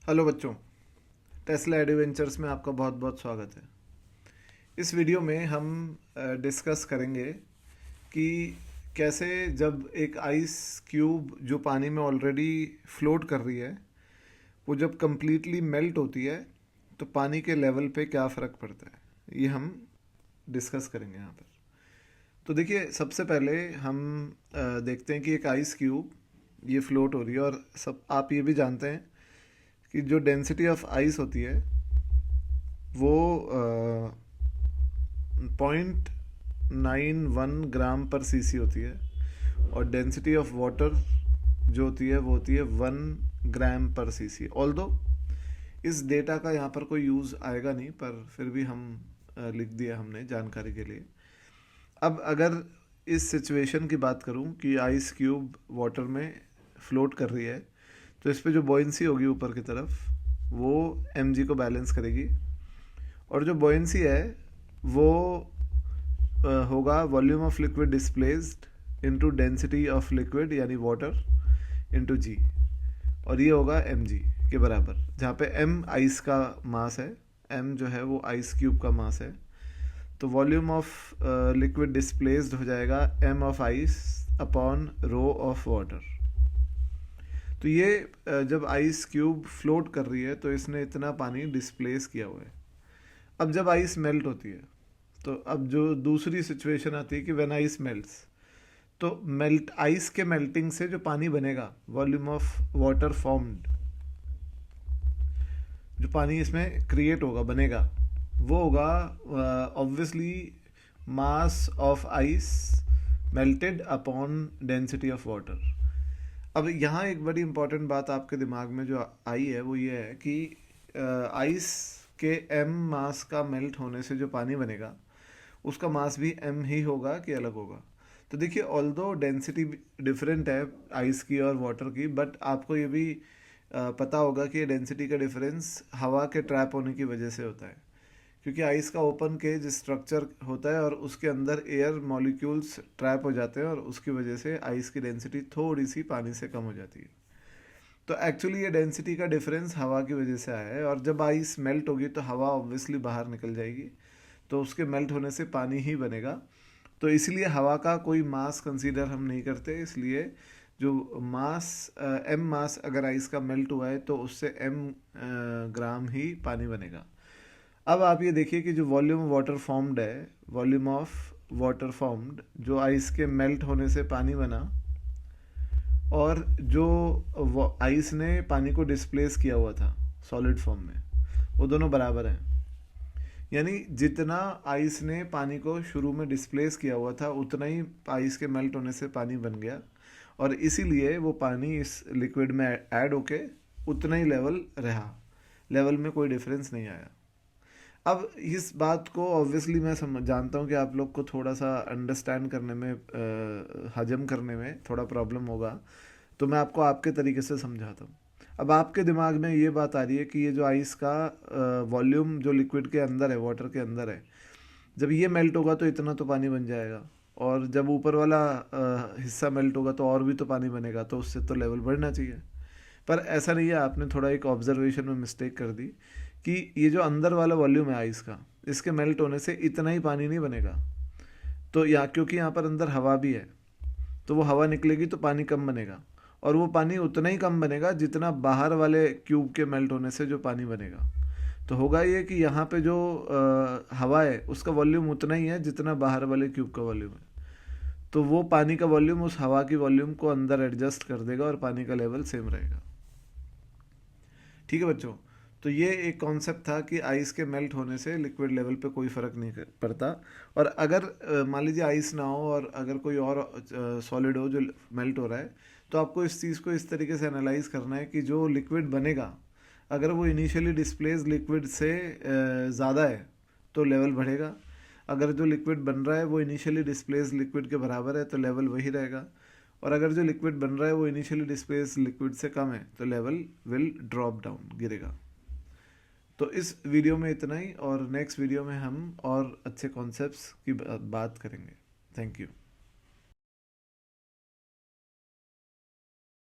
Hello बच्चों, Tesla adventures में आपका बहुत बहुत स्वागत है। इस वीडियो में हम डिस्कस करेंगे कि कैसे जब एक आइस क्यूब जो पानी में ऑलरेडी फ्लोट कर रही है, वो जब कम्प्लीटली मेल्ट होती है तो पानी के लेवल पे क्या फ़र्क पड़ता है, ये हम डिस्कस करेंगे यहाँ पर। तो देखिए, सबसे पहले हम देखते हैं कि एक आइस क्यूब ये फ्लोट हो रही है, और सब आप ये भी जानते हैं कि जो डेंसिटी ऑफ आइस होती है वो 0.91 ग्राम पर सीसी होती है, और डेंसिटी ऑफ वाटर जो होती है वो होती है 1 ग्राम पर सीसी। ऑल्दो इस डेटा का यहाँ पर कोई यूज़ आएगा नहीं, पर फिर भी हम लिख दिया हमने जानकारी के लिए। अब अगर इस सिचुएशन की बात करूँ कि आइस क्यूब वाटर में फ्लोट कर रही है, तो इस पे जो बॉयंसी होगी ऊपर की तरफ वो mg को बैलेंस करेगी, और जो बॉयंसी है वो होगा volume of liquid displaced into density of liquid यानी वाटर इनटू जी, और ये होगा mg के बराबर, जहाँ पे m आइस का मास है, m जो है वो आइस क्यूब का मास है। तो वॉल्यूम ऑफ लिक्विड डिस्प्लेस्ड हो जाएगा m of ice upon rho of water. तो ये जब आइस क्यूब फ्लोट कर रही है तो इसने इतना पानी डिस्प्लेस किया हुआ है। अब जब आइस मेल्ट होती है, तो अब जो दूसरी सिचुएशन आती है कि व्हेन आइस मेल्ट्स, तो मेल्ट आइस के मेल्टिंग से जो पानी बनेगा, वॉल्यूम ऑफ वाटर फॉर्म्ड, जो पानी इसमें क्रिएट होगा, बनेगा, वो होगा obviously mass of ice melted upon density of water. अब यहाँ एक बड़ी इंपॉर्टेंट बात आपके दिमाग में जो आई है वो ये है कि आइस के m मास का मेल्ट होने से जो पानी बनेगा उसका मास भी m ही होगा कि अलग होगा। तो देखिए, ऑल्दो डेंसिटी डिफरेंट है आइस की और वाटर की, बट आपको ये भी पता होगा कि डेंसिटी का डिफरेंस हवा के ट्रैप होने की वजह से होता है, क्योंकि आइस का ओपन केज स्ट्रक्चर होता है और उसके अंदर एयर मॉलिक्यूल्स ट्रैप हो जाते हैं, और उसकी वजह से आइस की डेंसिटी थोड़ी सी पानी से कम हो जाती है। तो एक्चुअली ये डेंसिटी का डिफरेंस हवा की वजह से आया है, और जब आइस मेल्ट होगी तो हवा ऑब्वियसली बाहर निकल जाएगी, तो उसके मेल्ट होने से पानी ही बनेगा। तो इसलिए हवा का कोई मास कंसीडर हम नहीं करते, इसलिए जो मास m मास अगर आइस का मेल्ट हुआ है तो उससे m ग्राम ही पानी बनेगा। अब आप ये देखिए कि जो वॉल्यूम वाटर फॉर्म्ड है, वॉल्यूम ऑफ वाटर फॉर्म्ड जो आइस के मेल्ट होने से पानी बना, और जो आइस ने पानी को डिस्प्लेस किया हुआ था सॉलिड फॉर्म में, वो दोनों बराबर हैं। यानी जितना आइस ने पानी को शुरू में डिस्प्लेस किया हुआ था उतना ही आइस के मेल्ट होने से पानी बन गया, और इसीलिए वो पानी इस लिक्विड में ऐड होके उतना ही लेवल रहा, लेवल में कोई डिफरेंस नहीं आया। अब इस बात को ऑब्वियसली मैं समझ जानता हूँ कि आप लोग को थोड़ा सा अंडरस्टैंड करने में, हजम करने में थोड़ा प्रॉब्लम होगा, तो मैं आपको आपके तरीके से समझाता हूँ। अब आपके दिमाग में ये बात आ रही है कि ये जो आइस का वॉल्यूम जो लिक्विड के अंदर है, वाटर के अंदर है, जब ये मेल्ट होगा तो इतना तो पानी बन जाएगा, और जब ऊपर वाला हिस्सा मेल्ट होगा तो और भी तो पानी बनेगा, तो उससे तो लेवल बढ़ना चाहिए। पर ऐसा नहीं है, आपने थोड़ा एक ऑब्जर्वेशन में मिस्टेक कर दी कि ये जो अंदर वाला वॉल्यूम है आइस का, इसके मेल्ट होने से इतना ही पानी नहीं बनेगा। तो क्योंकि यहाँ पर अंदर हवा भी है, तो वो हवा निकलेगी तो पानी कम बनेगा, और वो पानी उतना ही कम बनेगा जितना बाहर वाले क्यूब के मेल्ट होने से जो पानी बनेगा। तो होगा ये कि यहाँ पे जो हवा है उसका वॉल्यूम उतना ही है जितना बाहर वाले क्यूब का वॉल्यूम है, तो वो पानी का वॉल्यूम उस हवा की वॉल्यूम को अंदर एडजस्ट कर देगा और पानी का लेवल सेम रहेगा। ठीक है बच्चों, तो ये एक कॉन्सेप्ट था कि आइस के मेल्ट होने से लिक्विड लेवल पे कोई फ़र्क नहीं पड़ता। और अगर मान लीजिए आइस ना हो और अगर कोई और सॉलिड हो जो मेल्ट हो रहा है, तो आपको इस चीज़ को इस तरीके से एनालाइज करना है कि जो लिक्विड बनेगा, अगर वो इनिशियली डिस्प्लेस लिक्विड से ज़्यादा है तो लेवल बढ़ेगा, अगर जो लिक्विड बन रहा है वो इनिशियली डिस्प्लेस लिक्विड के बराबर है तो लेवल वही रहेगा, और अगर जो लिक्विड बन रहा है वो इनिशियली डिस्प्लेस लिक्विड से कम है तो लेवल विल ड्रॉप डाउन, गिरेगा। तो इस वीडियो में इतना ही, और नेक्स्ट वीडियो में हम और अच्छे कॉन्सेप्ट्स की बात करेंगे। Thank you.